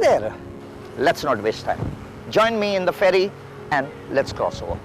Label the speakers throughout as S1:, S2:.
S1: there. Let's not waste time. Join me in the ferry and let's cross over.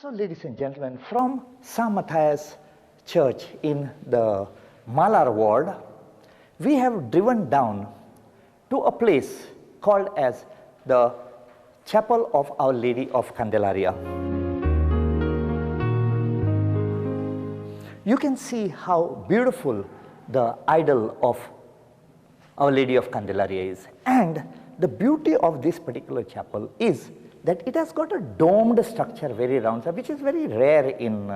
S1: So, ladies and gentlemen, from St. Matthias Church in the Malar ward, we have driven down to a place called as the Chapel of Our Lady of Candelaria. You can see how beautiful the idol of Our Lady of Candelaria is, and the beauty of this particular chapel is that it has got a domed structure very round, which is very rare in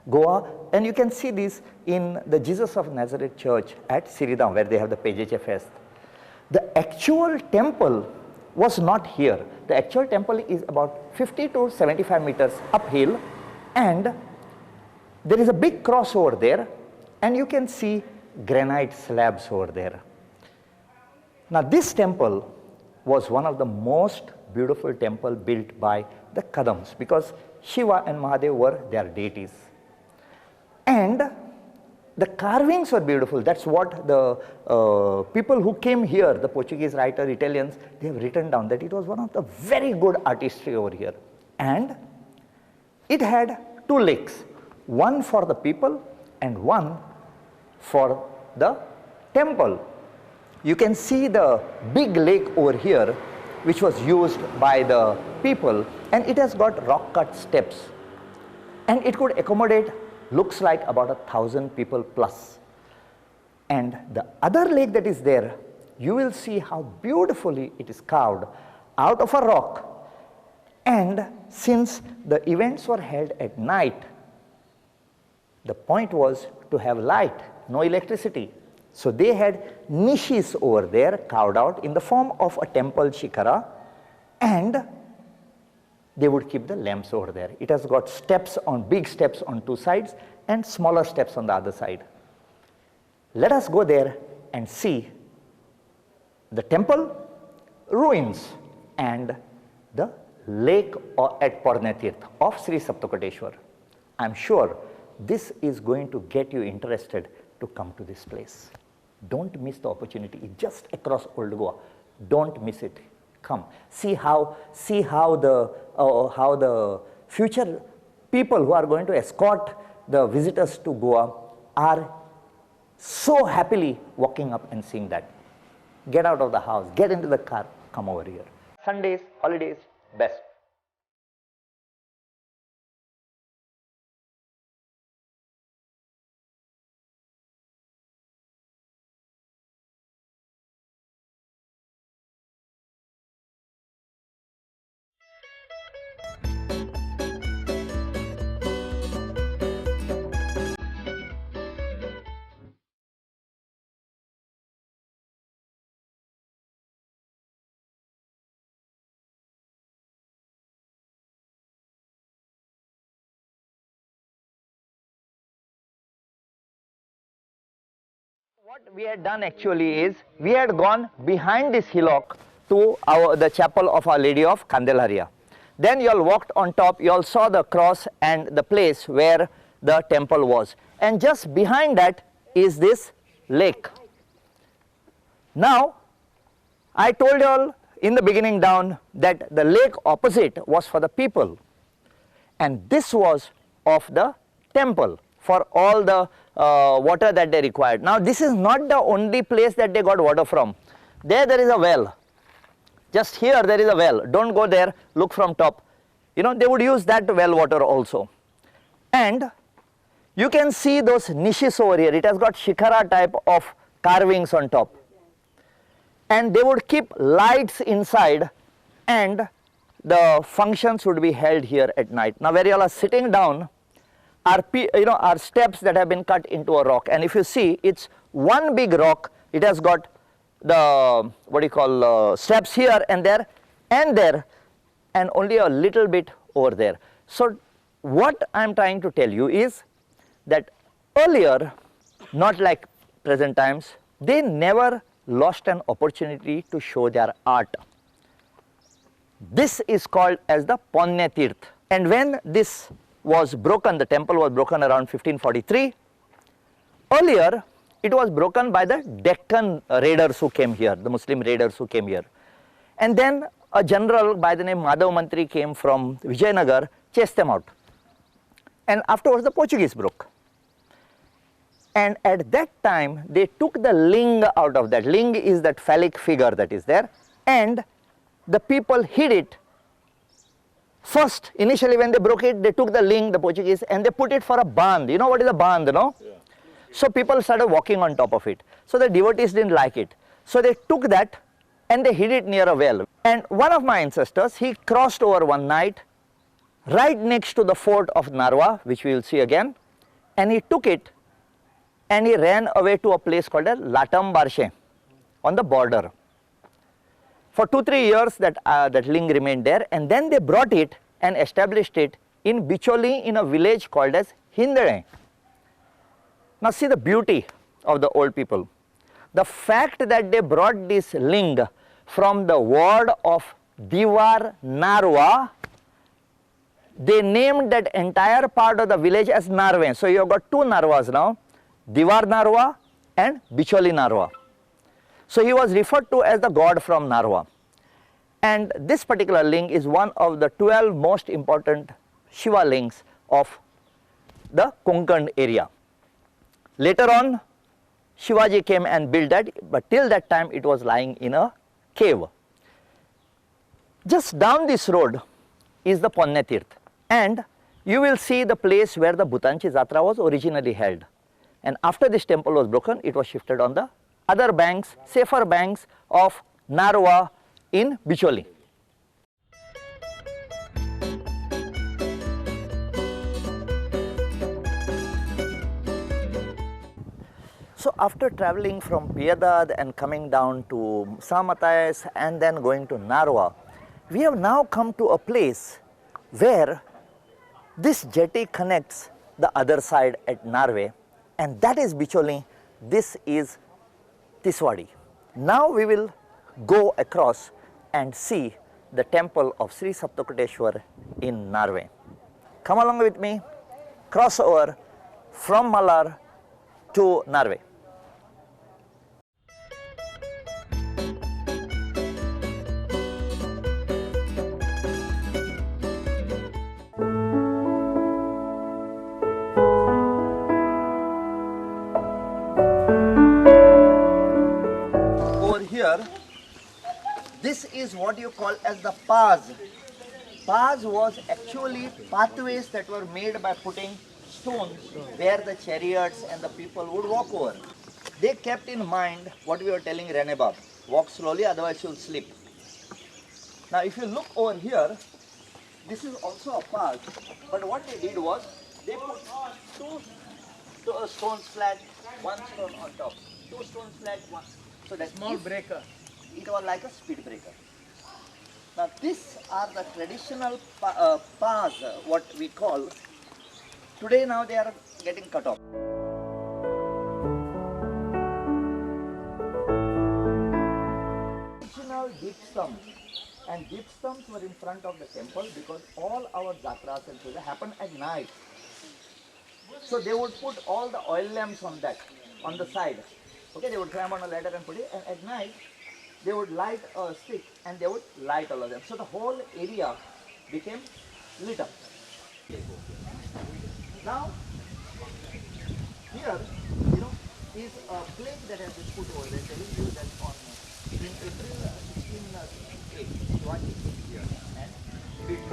S1: Goa, and you can see this in the Jesus of Nazareth Church at Siridam, where they have the Pejeche Fest. The actual temple was not here. The actual temple is about 50 to 75 meters uphill, and there is a big cross over there, and you can see granite slabs over there. Now this temple was one of the most beautiful temple built by the Kadams, because Shiva and Mahadev were their deities. And the carvings were beautiful. That's what the people who came here, the Portuguese writer, Italians, they have written down that it was one of the very good artistry over here. And it had two lakes, one for the people and one for the temple. You can see the big lake over here, which was used by the people, and it has got rock cut steps, and it could accommodate, looks like, about 1,000 people plus. And the other lake that is there, you will see how beautifully it is carved out of a rock. And since the events were held at night, the point was to have light, no electricity. So they had niches over there carved out in the form of a temple shikara, and they would keep the lamps over there. It has got steps on, big steps on two sides and smaller steps on the other side. Let us go there and see the temple ruins and the lake at Pornetirth of Sri Saptakoteshwar. I am sure this is going to get you interested to come to this place. Don't miss the opportunity. It's just across Old Goa. Don't miss it. Come. See how the future people who are going to escort the visitors to Goa are so happily walking up and seeing that. get out of the house, get into the car, come over here. Sundays, holidays, best. What we had done actually is, we had gone behind this hillock to the chapel of Our Lady of Candelaria. Then you all walked on top, you all saw the cross and the place where the temple was. And just behind that is this lake. Now, I told you all in the beginning down that the lake opposite was for the people. And this was of the temple for all the water that they required. Now this is not the only place that they got water from. There is a well. Just here there is a well. Don't go there, look from top. You know, they would use that well water also. And you can see those niches over here. It has got shikhara type of carvings on top. And they would keep lights inside, and the functions would be held here at night. Now where you all are sitting down are steps that have been cut into a rock, and if you see, it's one big rock. It has got the steps here and there, and only a little bit over there. So what I am trying to tell you is that earlier, not like present times, they never lost an opportunity to show their art. This is called as the Punya Tirth, and when this was broken, the temple was broken around 1543. Earlier, it was broken by the Deccan raiders who came here, the Muslim raiders who came here. And then a general by the name Madhav Mantri came from Vijayanagar, chased them out. And afterwards the Portuguese broke. And at that time, they took the ling out of that. Ling is that phallic figure that is there. And the people hid it. First, initially when they broke it, they took the ling, the Portuguese, and they put it for a band. You know what is a band, no? Yeah. So people started walking on top of it. So the devotees didn't like it. So they took that and they hid it near a well. And one of my ancestors, he crossed over one night right next to the fort of Narwa, which we will see again, and he took it and he ran away to a place called Latam Barshe on the border. For 2-3 years that ling remained there, and then they brought it and established it in Bicholi in a village called as Hindare. Now see the beauty of the old people. The fact that they brought this ling from the ward of Divar Narwa, they named that entire part of the village as Narve. So you have got two Narwas now, Divar Narwa and Bicholi Narwa. So he was referred to as the god from Narwa. And this particular ling is one of the 12 most important Shiva lings of the Konkan area. Later on, Shivaji came and built that, but till that time it was lying in a cave. Just down this road is the Punya Tirth, and you will see the place where the Bhutanchi Jatra was originally held. And after this temple was broken, it was shifted on the other banks, safer banks of Narwa in Bicholi. So after traveling from Piedad and coming down to Samatais and then going to Narwa, we have now come to a place where this jetty connects the other side at Narve, and that is Bicholi. This is Tiswadi. Now we will go across and see the temple of Sri Saptakoteshwar in Narve. Come along with me, cross over from Malar to Narve. Over here this is what you call as the paths. Paths was actually pathways that were made by putting stones where the chariots and the people would walk over. They kept in mind what we were telling Renebab, walk slowly otherwise you'll slip. Now if you look over here, this is also a path, but what they did was they put two stones flat, one stone on top, two stones flat, one. So that small breaker. It was like a speed breaker. Now these are the traditional paths, what we call. Today now they are getting cut off. Original deep stumps, and deep stumps were in front of the temple because all our jatras and puja happened at night. So they would put all the oil lamps on that, on the side. Okay, they would climb on a ladder and put it, and at night they would light a stick and they would light all of them. So the whole area became lit up. Now, here, is a plaque that has been put over there telling you that in April 1668, Shivaji came here and built.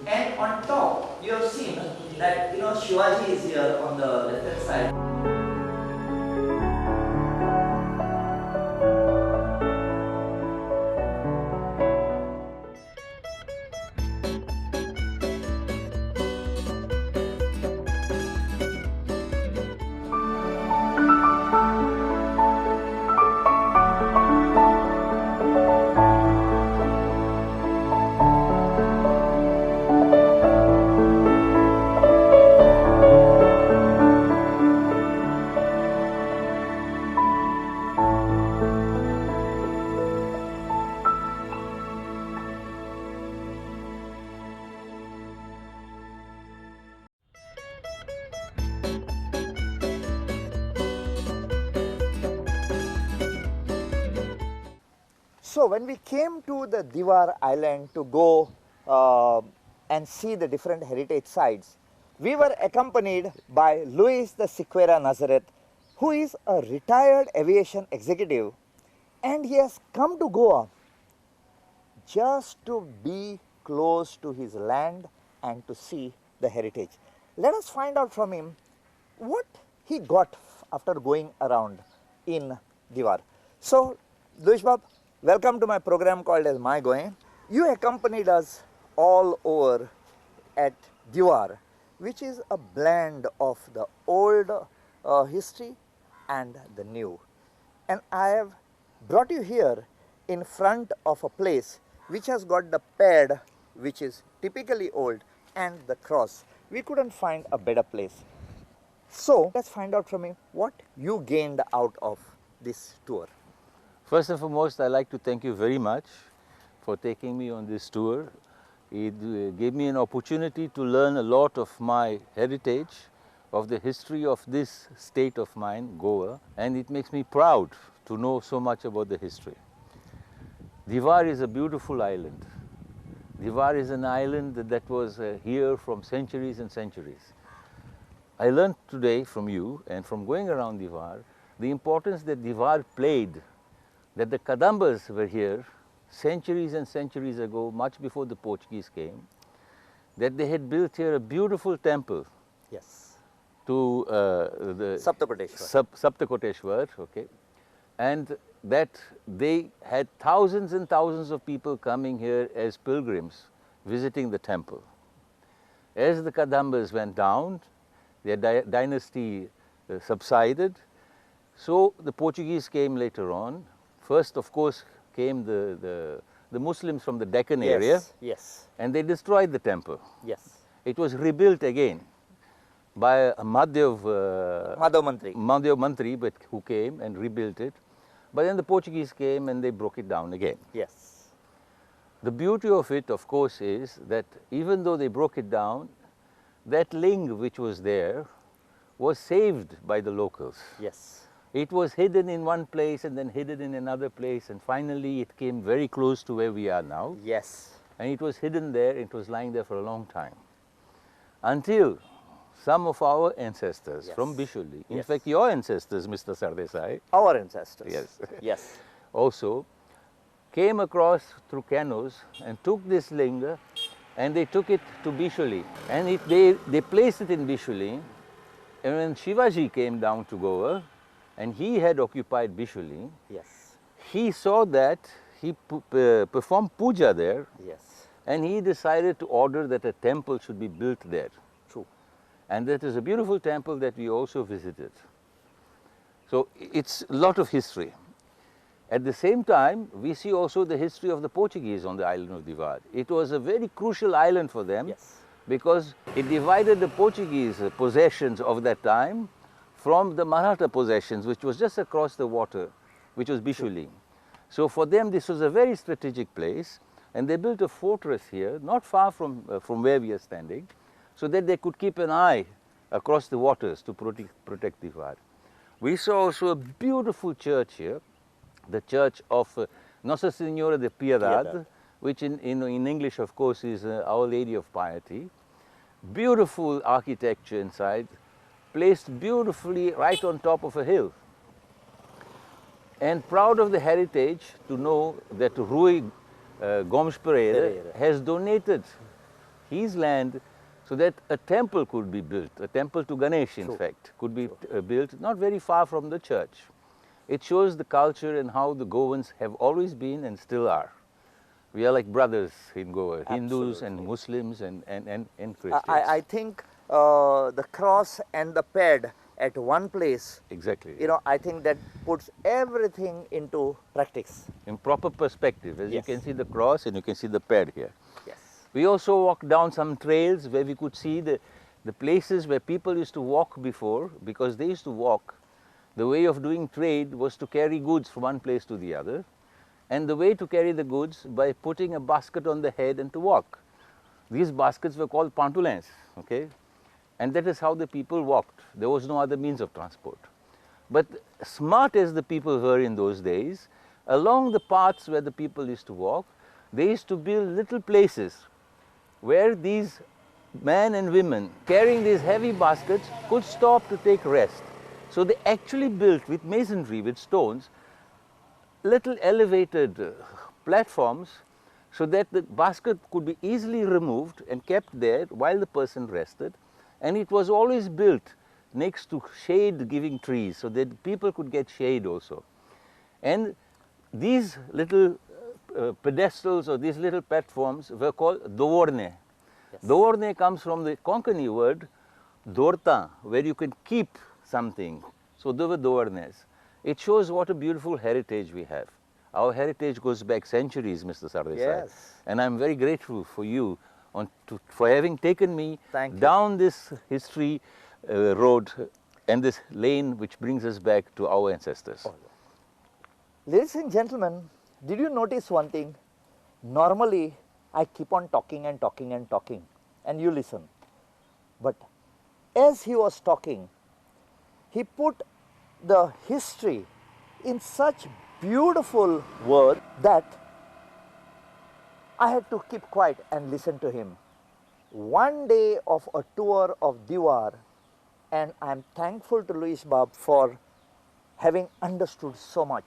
S1: And on top, you have seen that Shivaji is here on the left hand side. So when we came to the Divar Island to go and see the different heritage sites, we were accompanied by Luis the Siqueira Nazareth, who is a retired aviation executive, and he has come to Goa just to be close to his land and to see the heritage. Let us find out from him what he got after going around in Divar. So, Luis Bab, welcome to my program called as My Goem. You accompanied us all over at Divar, which is a blend of the old history and the new. And I have brought you here in front of a place which has got the pad, which is typically old, and the cross. We couldn't find a better place. So let's find out from him what you gained out of this tour.
S2: First and foremost, I'd like to thank you very much for taking me on this tour. It gave me an opportunity to learn a lot of my heritage, of the history of this state of mine, Goa, and it makes me proud to know so much about the history. Divar is a beautiful island. Divar is an island that was here from centuries and centuries. I learned today from you and from going around Divar the importance that Divar played, that the Kadambas were here centuries and centuries ago, much before the Portuguese came, that they had built here a beautiful temple
S1: Yes.
S2: to the
S1: Saptakoteshwar.
S2: Saptakoteshwar, okay, and that they had thousands and thousands of people coming here as pilgrims visiting the temple. As the Kadambas went down, their dynasty subsided, so the Portuguese came later on. First, of course, came the Muslims from the Deccan area,
S1: Yes.
S2: and they destroyed the temple.
S1: Yes.
S2: It was rebuilt again by a Madhav Mantri, but who came and rebuilt it. But then the Portuguese came and they broke it down again.
S1: Yes.
S2: The beauty of it, of course, is that even though they broke it down, that ling which was there was saved by the locals.
S1: Yes.
S2: It was hidden in one place and then hidden in another place, and finally it came very close to where we are now.
S1: Yes.
S2: And it was hidden there, it was lying there for a long time. Until some of our ancestors from Bishuli, in fact your ancestors, Mr. Sardessai,
S1: Our ancestors.
S2: Yes.
S1: Yes.
S2: also came across through canoes and took this linga and they took it to Bishuli. And they placed it in Bishuli. And when Shivaji came down to Goa and he had occupied Bishuli,
S1: Yes.
S2: he saw that, he performed puja there,
S1: Yes.
S2: and he decided to order that a temple should be built there.
S1: True.
S2: And that is a beautiful temple that we also visited. So it's a lot of history. At the same time, we see also the history of the Portuguese on the island of Divar. It was a very crucial island for them,
S1: Yes.
S2: because it divided the Portuguese possessions of that time from the Maratha possessions, which was just across the water, which was Bishuli. So for them, this was a very strategic place, and they built a fortress here, not far from where we are standing, so that they could keep an eye across the waters to protect Divar. We saw also a beautiful church here, the church of Nossa Senhora de Piedade, which in English, of course, is Our Lady of Piety. Beautiful architecture inside, placed beautifully right on top of a hill. And proud of the heritage to know that Rui Gomes Pereira has donated his land so that a temple could be built, a temple to Ganesh, in fact, could be built not very far from the church. It shows the culture and how the Goans have always been and still are. We are like brothers in Goa, Hindus and Muslims and Christians.
S1: I think the cross and the pad at one place,
S2: Exactly.
S1: you know, I think that puts everything into practice.
S2: In proper perspective, as you
S1: Yes.
S2: can see the cross and you can see the pad here.
S1: Yes.
S2: We also walked down some trails where we could see the places where people used to walk before, because they used to walk. The way of doing trade was to carry goods from one place to the other. And the way to carry the goods by putting a basket on the head and to walk. These baskets were called pantulins, okay? And that is how the people walked. There was no other means of transport. But smart as the people were in those days, along the paths where the people used to walk, they used to build little places where these men and women carrying these heavy baskets could stop to take rest. So they actually built with masonry, with stones, little elevated platforms so that the basket could be easily removed and kept there while the person rested. And it was always built next to shade-giving trees so that people could get shade also. And these little pedestals or these little platforms were called doorne.
S1: Yes.
S2: Doorne comes from the Konkani word dorta, where you can keep something. So there were doornes. It shows what a beautiful heritage we have. Our heritage goes back centuries, Mr. Sardessai.
S1: Yes.
S2: And I'm very grateful for you for having taken me
S1: Thank you.
S2: down this history road and this lane which brings us back to our ancestors.
S1: Ladies and gentlemen, did you notice one thing? Normally, I keep on talking and talking and talking, and you listen. But as he was talking, he put the history in such beautiful words that I had to keep quiet and listen to him. One day of a tour of Divar, and I am thankful to Luis Bab for having understood so much.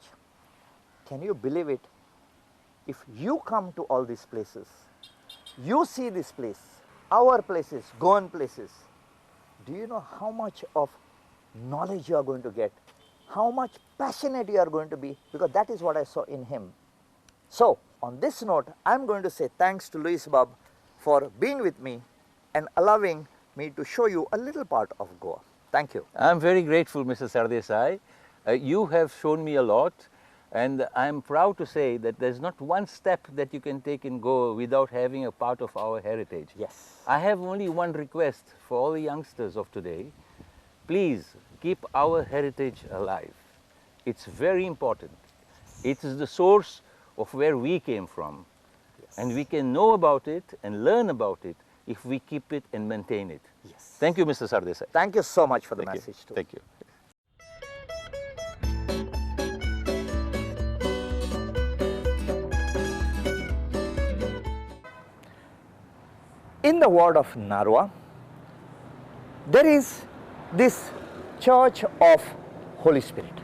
S1: Can you believe it? If you come to all these places, you see this place, our places, Goan places, do you know how much of knowledge you are going to get? How much passionate you are going to be? Because that is what I saw in him. So, on this note, I am going to say thanks to Luis Bab for being with me and allowing me to show you a little part of Goa. Thank you.
S2: I'm very grateful, Mr. Sardessai. You have shown me a lot, and I'm proud to say that there's not one step that you can take in Goa without having a part of our heritage.
S1: Yes.
S2: I have only one request for all the youngsters of today. Please keep our heritage alive. It's very important. It is the source of where we came from.
S1: Yes.
S2: And we can know about it and learn about it if we keep it and maintain it.
S1: Yes.
S2: Thank you, Mr. Sardessai.
S1: Thank you so much for the
S2: Thank you.
S1: message too.
S2: Thank you.
S1: In the ward of Narwa, there is this Church of Holy Spirit,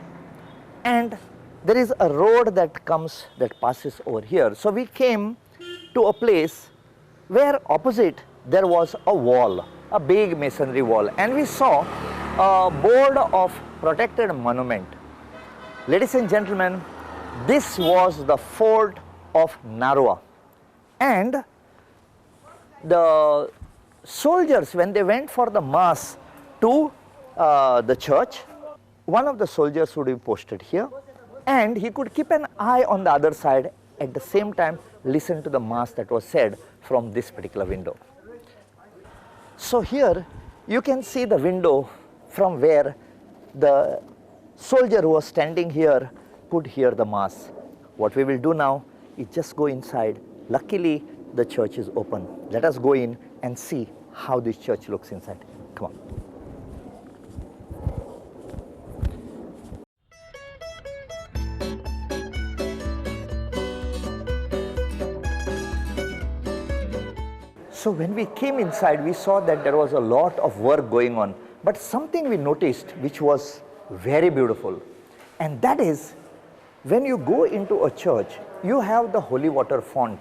S1: and there is a road that passes over here. So we came to a place where opposite there was a wall, a big masonry wall, and we saw a board of protected monument. Ladies and gentlemen, this was the fort of Narwa, and the soldiers, when they went for the mass to the church, one of the soldiers would be posted here, and he could keep an eye on the other side, at the same time listen to the mass that was said from this particular window. So here you can see the window from where the soldier who was standing here could hear the mass. What we will do now is just go inside. Luckily the church is open. Let us go in and see how this church looks inside. Come on. So when we came inside, we saw that there was a lot of work going on, but something we noticed which was very beautiful, and that is, when you go into a church, you have the holy water font,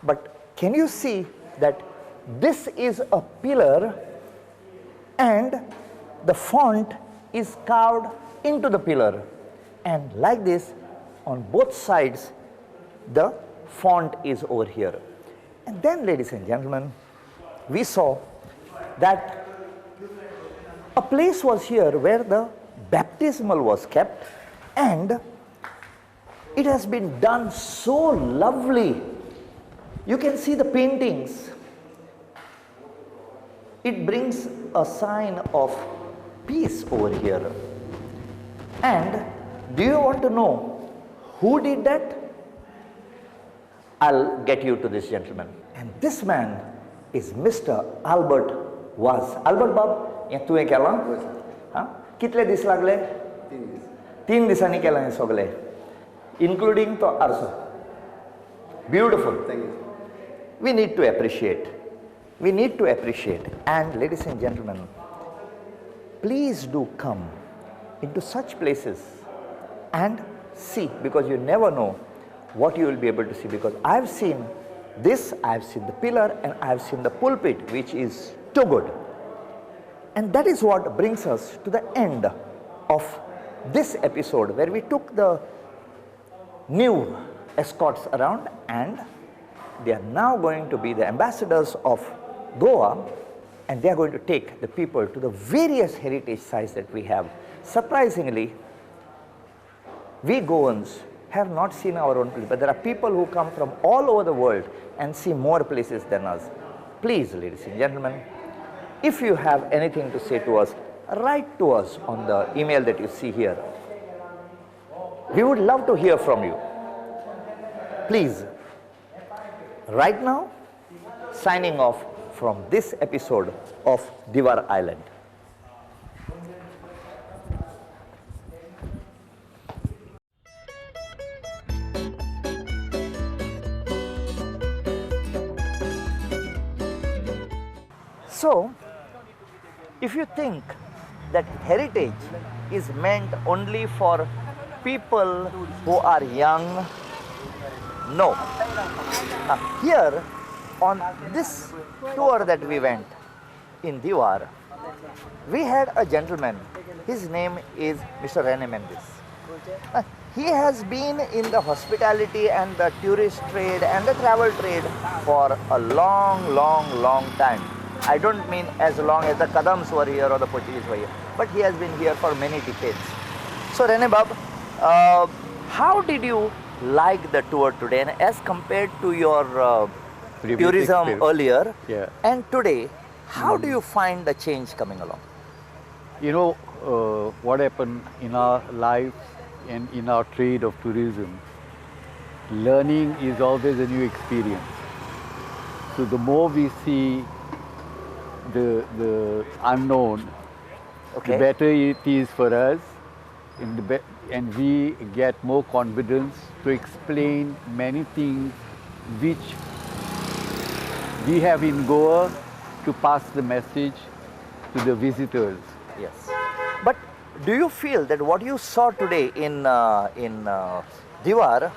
S1: but can you see that this is a pillar and the font is carved into the pillar, and like this on both sides the font is over here. And then, ladies and gentlemen, we saw that a place was here where the baptismal was kept, and it has been done so lovely. You can see the paintings. It brings a sign of peace over here. And do you want to know who did that? I'll get you to this gentleman. And this man is Mr. Albert Was. Albert Bab, या तुवें केला? हाँ? कितले this लागले? 3 दिसांनी केला हे सगळे, including तो आरसो. Beautiful.
S3: Thank you.
S1: We need to appreciate. We need to appreciate. And ladies and gentlemen, please do come into such places and see, because you never know what you will be able to see. Because I have seen this, I have seen the pillar, and I have seen the pulpit, which is too good. And that is what brings us to the end of this episode, where we took the new escorts around, and they are now going to be the ambassadors of Goa, and they are going to take the people to the various heritage sites that we have. Surprisingly, we Goans have not seen our own place, but there are people who come from all over the world and see more places than us. Please, ladies and gentlemen, if you have anything to say to us, write to us on the email that you see here. We would love to hear from you. Please, right now, signing off from this episode of Divar Island. So, if you think that heritage is meant only for people who are young, no. Here on this tour that we went in Divar, we had a gentleman. His name is Mr. Rene Mendes. He has been in the hospitality and the tourist trade and the travel trade for a long time. I don't mean as long as the Kadams were here or the Portuguese were here, but he has been here for many decades. So Rene Bab, how did you like the tour today, and as compared to your tourism
S3: experience.
S1: earlier
S3: And
S1: today, how do you find the change coming along?
S3: you know what happened in our life and in our trade of tourism, learning is always a new experience. So the more we see the unknown,
S1: Okay.
S3: the better it is for us, and we get more confidence to explain many things which we have in Goa to pass the message to the visitors.
S1: Yes. But do you feel that what you saw today in Divar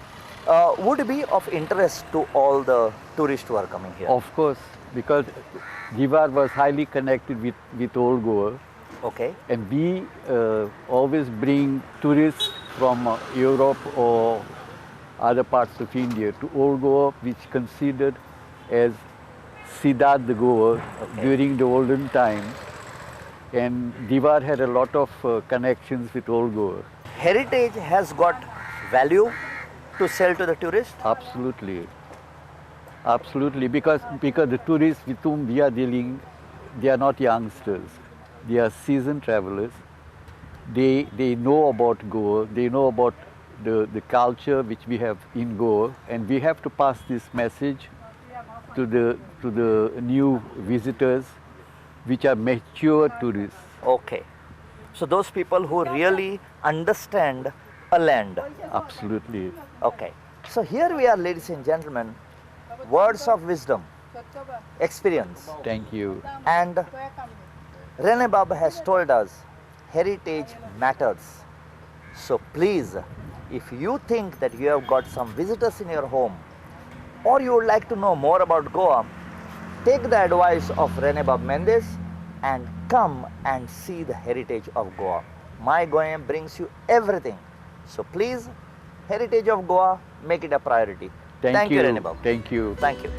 S1: would be of interest to all the tourists who are coming here?
S3: Of course, because Divar was highly connected with Old Goa,
S1: Okay.
S3: and we always bring tourists from Europe or other parts of India to Old Goa, which considered as Siddharth Goa during the olden times. And Divar had a lot of connections with Old Goa.
S1: Heritage has got value to sell to the tourist?
S3: Absolutely. Absolutely, because the tourists with whom we are dealing, they are not youngsters. They are seasoned travelers. They know about Goa. They know about the culture which we have in Goa, and we have to pass this message to the new visitors, which are mature tourists.
S1: Okay. So those people who really understand a land.
S3: Absolutely.
S1: Okay. So here we are, ladies and gentlemen, words of wisdom, experience.
S3: Thank you.
S1: And Rene Baba has told us heritage matters. So please, if you think that you have got some visitors in your home, or you would like to know more about Goa, take the advice of Rene Bab Mendes and come and see the heritage of Goa. My Goem brings you everything. So please, heritage of Goa, make it a priority.
S3: Thank you.
S1: Rene Bab.
S3: Thank you.
S1: Thank you.